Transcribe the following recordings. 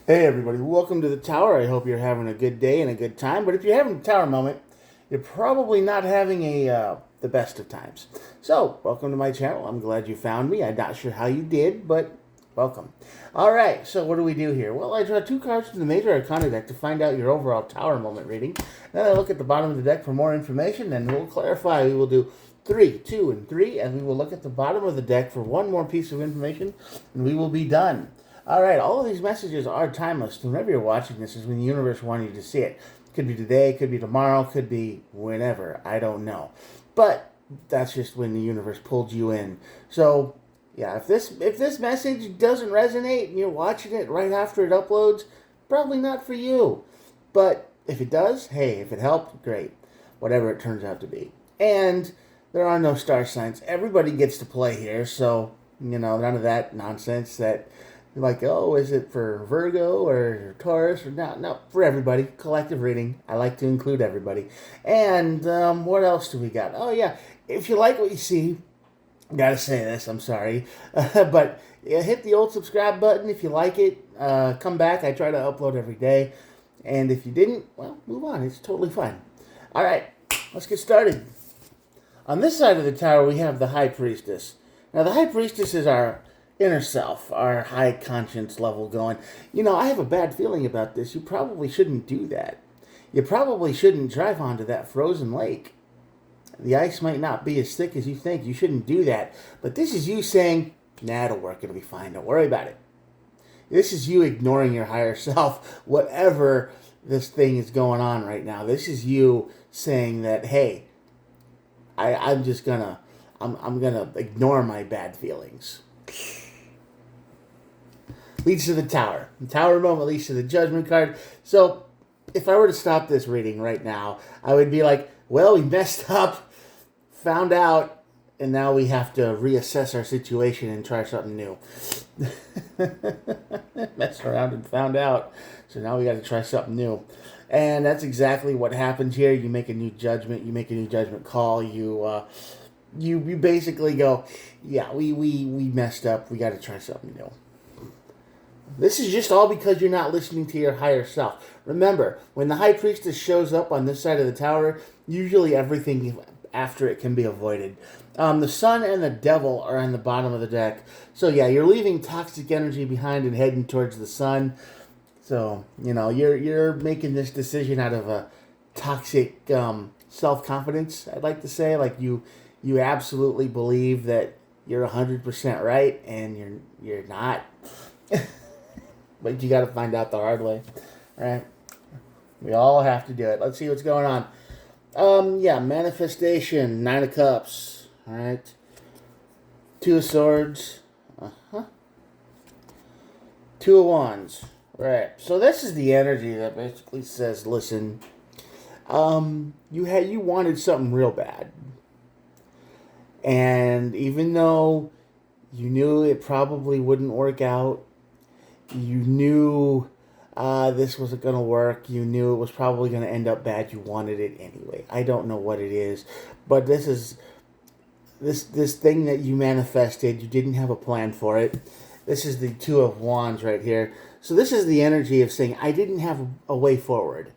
Hey everybody, welcome to the tower. I hope you're having a good day and a good time. But if you're having a tower moment, you're probably not having the best of times. So, welcome to my channel. I'm glad you found me. I'm not sure how you did, but welcome. All right, so what do we do here? Well, I draw two cards from the Major Arcana deck to find out your overall tower moment reading. Then I look at the bottom of the deck for more information, and we'll clarify. We will do 3, 2, and 3, and we will look at the bottom of the deck for one more piece of information, and we will be done. All right, all of these messages are timeless. Whenever you're watching this is when the universe wanted you to see it. Could be today, could be tomorrow, could be whenever. I don't know. But that's just when the universe pulled you in. So, yeah, if this message doesn't resonate and you're watching it right after it uploads, probably not for you. But if it does, hey, if it helped, great. Whatever it turns out to be. And there are no star signs. Everybody gets to play here, so, none of that nonsense that like, oh, is it for Virgo or Taurus or not? No, for everybody. Collective reading. I like to include everybody. And what else do we got? Oh, yeah. If you like what you see, gotta say this, I'm sorry. But yeah, hit the old subscribe button if you like it. Come back. I try to upload every day. And if you didn't, well, move on. It's totally fine. All right, let's get started. On this side of the tower, we have the High Priestess. Now, the High Priestess is our inner self, our high conscience level going, I have a bad feeling about this. You probably shouldn't do that. You probably shouldn't drive onto that frozen lake. The ice might not be as thick as you think. You shouldn't do that. But this is you saying, nah, it'll work. It'll be fine. Don't worry about it. This is you ignoring your higher self, whatever this thing is going on right now. This is you saying that, hey, I'm gonna ignore my bad feelings. Leads to the tower. The tower moment leads to the judgment card. So, if I were to stop this reading right now, I would be like, well, we messed up, found out, and now we have to reassess our situation and try something new. Messed around and found out. So now we got to try something new. And that's exactly what happens here. You make a new judgment. You make a new judgment call. You basically go, yeah, we messed up. We got to try something new. This is just all because you're not listening to your higher self. Remember, when the High Priestess shows up on this side of the tower, usually everything after it can be avoided. The Sun and the Devil are on the bottom of the deck. So yeah, you're leaving toxic energy behind and heading towards the Sun. So, you're making this decision out of a toxic self-confidence, I'd like to say. Like you absolutely believe that you're 100% right, and you're not. But you got to find out the hard way, right? We all have to do it. Let's see what's going on. Yeah, manifestation, 9 of Cups, all right. 2 of Swords, 2 of Wands, right. So this is the energy that basically says, listen, you wanted something real bad. And even though you knew it probably wouldn't work out, you knew this wasn't going to work, you knew it was probably going to end up bad, you wanted it anyway. I don't know what it is, but this is this thing that you manifested. You didn't have a plan for it. This is the 2 of Wands right here. So this is the energy of saying, I didn't have a way forward.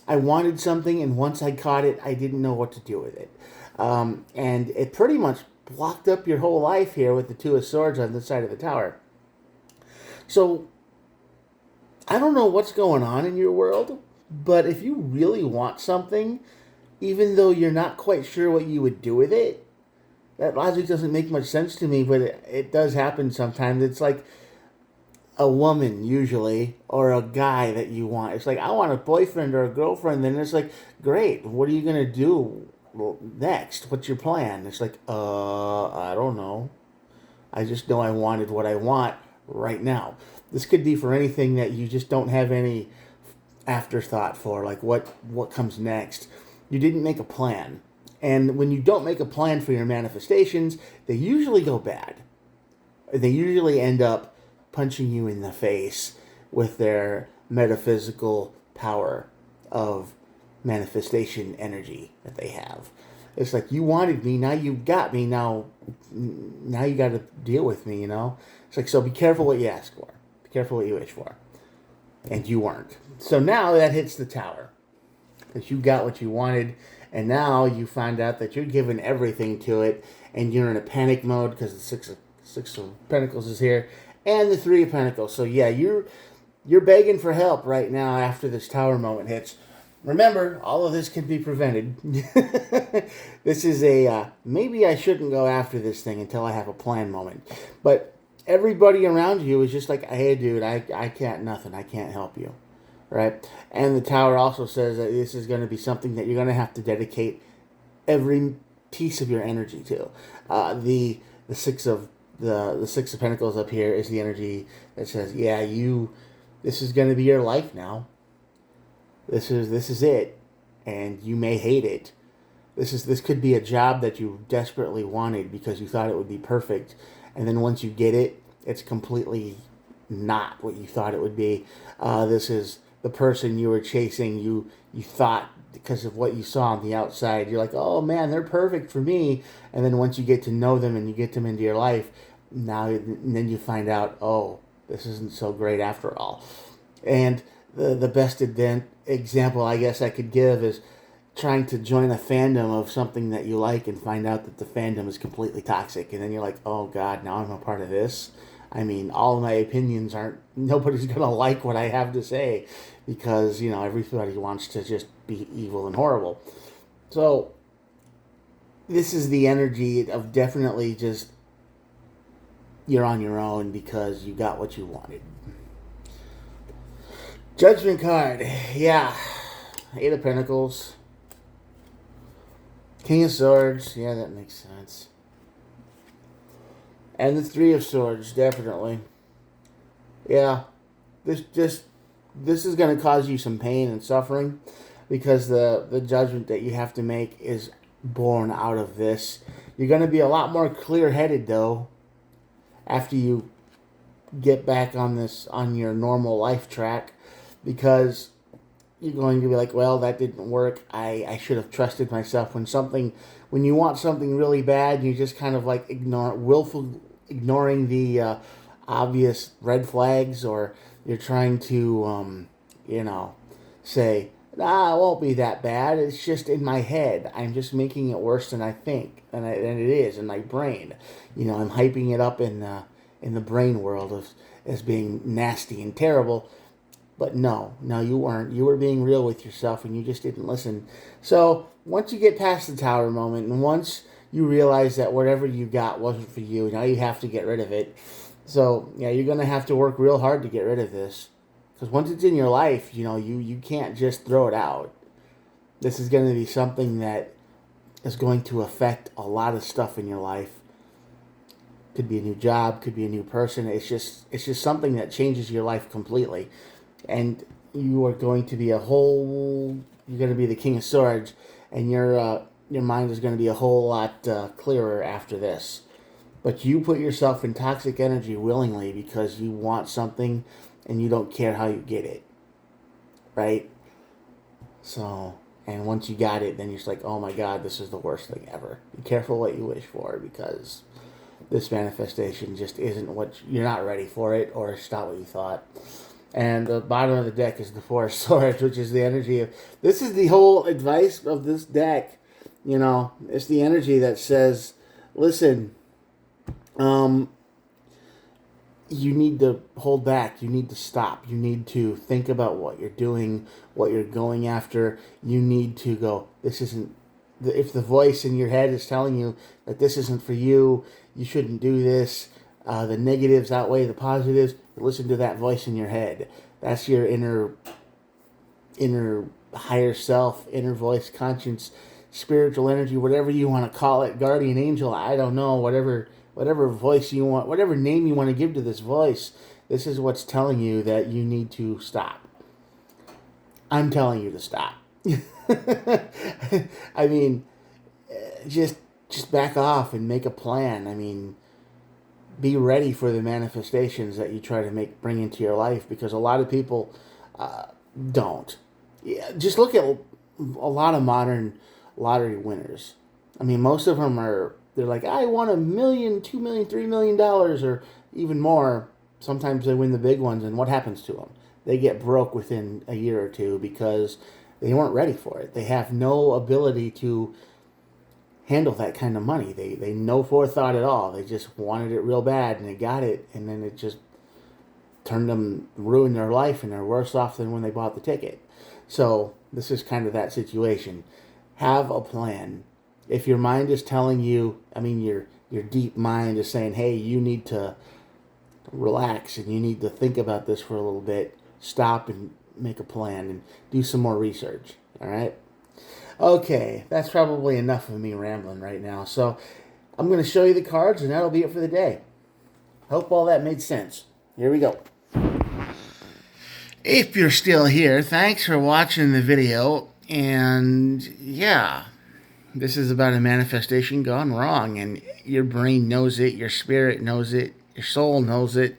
I wanted something, and once I caught it, I didn't know what to do with it. And it pretty much blocked up your whole life here with the 2 of Swords on this side of the tower. So, I don't know what's going on in your world, but if you really want something, even though you're not quite sure what you would do with it, that logic doesn't make much sense to me, but it does happen sometimes. It's like a woman, usually, or a guy that you want. It's like, I want a boyfriend or a girlfriend, and it's like, great, what are you going to do next? What's your plan? It's like, I don't know. I just know I wanted what I want right now. This could be for anything that you just don't have any afterthought for, like what comes next. You didn't make a plan. And when you don't make a plan for your manifestations, they usually go bad. They usually end up punching you in the face with their metaphysical power of manifestation energy that they have. It's like, you wanted me, now you got me, now you got to deal with me, It's like, so be careful what you ask for. Be careful what you wish for. and you weren't. So now that hits the Tower, because you got what you wanted, and now you find out that you're giving everything to it, and you're in a panic mode because the six of Pentacles is here, and the Three of Pentacles. So yeah, you're begging for help right now after this Tower moment hits. Remember, all of this can be prevented. This is a maybe I shouldn't go after this thing until I have a plan moment. But everybody around you is just like, hey, dude, I can't nothing. I can't help you. Right? And the Tower also says that this is going to be something that you're going to have to dedicate every piece of your energy to. The six of Pentacles up here is the energy that says, yeah, this is going to be your life now. This is it, and you may hate it. This could be a job that you desperately wanted because you thought it would be perfect, and then once you get it, it's completely not what you thought it would be. This is the person you were chasing. You thought, because of what you saw on the outside, you're like, oh man, they're perfect for me. And then once you get to know them and you get them into your life, then you find out, oh, this isn't so great after all. And the best example I guess I could give is trying to join a fandom of something that you like and find out that the fandom is completely toxic. And then you're like, oh God, now I'm a part of this. I mean, all of my opinions nobody's going to like what I have to say because, everybody wants to just be evil and horrible. So this is the energy of definitely just you're on your own because you got what you wanted. Judgment card. Yeah. Eight of Pentacles. King of Swords. Yeah, that makes sense. And the Three of Swords, definitely. Yeah. This is going to cause you some pain and suffering because the judgment that you have to make is born out of this. You're going to be a lot more clear-headed, though, after you get back on your normal life track, because you're going to be like, well, that didn't work. I should have trusted myself. When you want something really bad, you just kind of like ignoring the obvious red flags, or you're trying to, say, nah, it won't be that bad. It's just in my head. I'm just making it worse than I think, than it is in my brain. I'm hyping it up in the brain world as being nasty and terrible. But no, you weren't. You were being real with yourself, and you just didn't listen. So once you get past the Tower moment, and once you realize that whatever you got wasn't for you, now you have to get rid of it. So yeah, you're going to have to work real hard to get rid of this. Because once it's in your life, you can't just throw it out. This is going to be something that is going to affect a lot of stuff in your life. Could be a new job, could be a new person. It's just something that changes your life completely. And you are going to be you're going to be the King of Swords, and your mind is going to be a whole lot clearer after this. But you put yourself in toxic energy willingly because you want something and you don't care how you get it. Right? So, and once you got it, then you're just like, oh my God, this is the worst thing ever. Be careful what you wish for, because this manifestation just isn't you're not ready for it, or it's not what you thought. And the bottom of the deck is the Four of Swords, which is the energy of... This is the whole advice of this deck. It's the energy that says, listen, you need to hold back. You need to stop. You need to think about what you're doing, what you're going after. You need to go, this isn't... If the voice in your head is telling you that this isn't for you, you shouldn't do this, the negatives outweigh the positives, listen to that voice in your head. That's your inner higher self, inner voice, conscience, spiritual energy, whatever you want to call it, guardian angel, I don't know, whatever voice you want, whatever name you want to give to this voice. This is what's telling you that you need to stop. I'm telling you to stop. I mean, just back off and make a plan. I mean, be ready for the manifestations that you try to bring into your life, because a lot of people don't. Yeah, just look at a lot of modern lottery winners. I mean, most of them they're like, I won $1 million, $2 million, $3 million, or even more. Sometimes they win the big ones, and what happens to them? they get broke within a year or two because they weren't ready for it. They have no ability to handle that kind of money. They no forethought at all. They just wanted it real bad and they got it, and then it just ruined their life, and they're worse off than when they bought the ticket. So this is kind of that situation. Have a plan. If your mind is telling you, your deep mind is saying, hey, you need to relax and you need to think about this for a little bit, stop and make a plan and do some more research. All right? Okay, that's probably enough of me rambling right now. So I'm going to show you the cards, and that'll be it for the day. Hope all that made sense. Here we go. If you're still here, thanks for watching the video. And yeah, this is about a manifestation gone wrong, and your brain knows it, your spirit knows it, your soul knows it.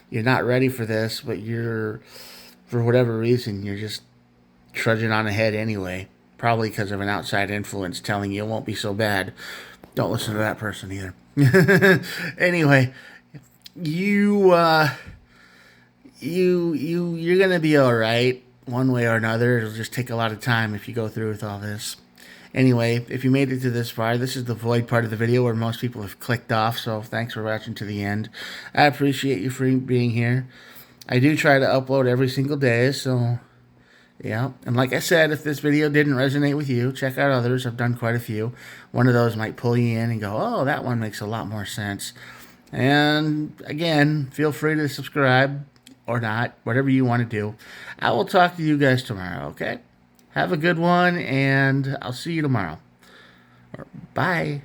You're not ready for this, but for whatever reason, you're just trudging on ahead anyway. Probably because of an outside influence telling you it won't be so bad. Don't listen to that person either. Anyway, you're gonna be all right one way or another. It'll just take a lot of time if you go through with all this. Anyway, if you made it to this far, this is the void part of the video where most people have clicked off, so thanks for watching to the end. I appreciate you for being here. I do try to upload every single day, so yeah. And like I said, if this video didn't resonate with you, check out others. I've done quite a few. One of those might pull you in and go, oh, that one makes a lot more sense. And again, feel free to subscribe or not, whatever you want to do. I will talk to you guys tomorrow, okay? Have a good one, and I'll see you tomorrow. Bye.